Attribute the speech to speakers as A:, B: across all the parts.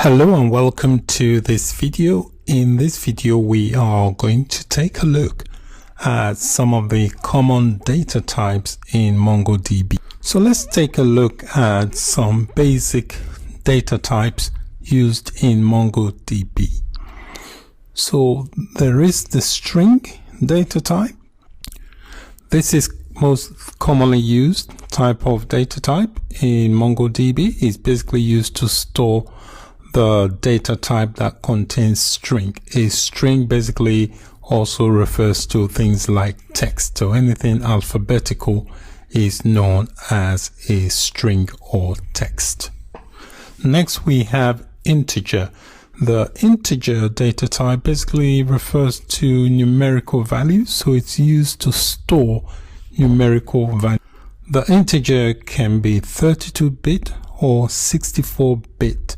A: Hello and welcome to this video. In this video we are going to take a look at some of the common data types in MongoDB. So let's take a look at some basic data types used in MongoDB. So there is the string data type. This is most commonly used type of data type in MongoDB. It's basically used to store the data type that contains string. A string basically also refers to things like text. So anything alphabetical is known as a string or text. Next we have integer. The integer data type basically refers to numerical values. So it's used to store numerical value. The integer can be 32-bit or 64-bit.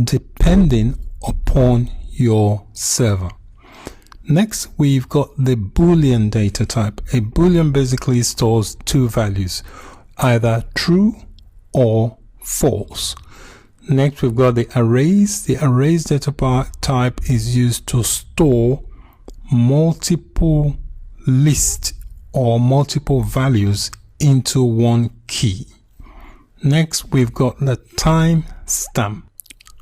A: Depending upon your server. Next, we've got the Boolean data type. A Boolean basically stores two values, either true or false. Next, we've got the arrays. The arrays data type is used to store multiple lists or multiple values into one key. Next, we've got the timestamp.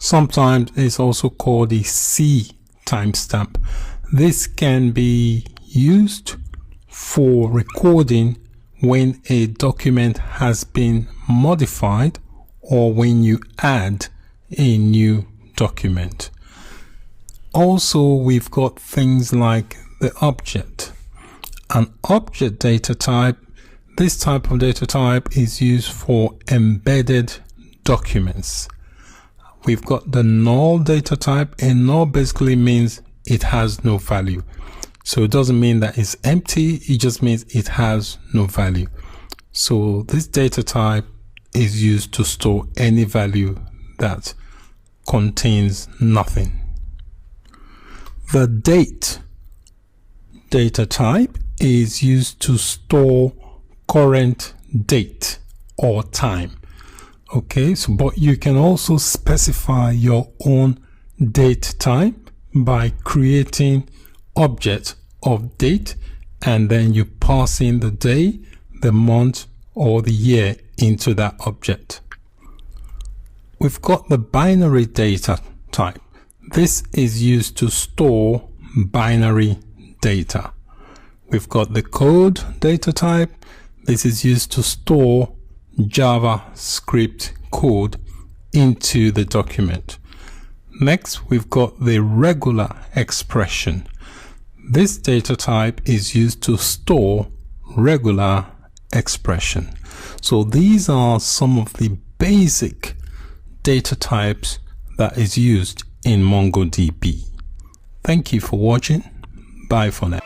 A: Sometimes it's also called the C timestamp. This can be used for recording when a document has been modified or when you add a new document. Also, we've got things like the object. An object data type. This type of data type is used for embedded documents. We've got the null data type. A null basically means it has no value. So it doesn't mean that it's empty. It just means it has no value. So this data type is used to store any value that contains nothing. The date data type is used to store current date or time. Okay, so but you can also specify your own date type by creating object of date and then you pass in the day, the month or the year into that object. We've got the binary data type. This is used to store binary data. We've got the code data type. This is used to store JavaScript code into the document. Next, we've got the regular expression. This data type is used to store regular expression. So these are some of the basic data types that is used in MongoDB. Thank you for watching. Bye for now.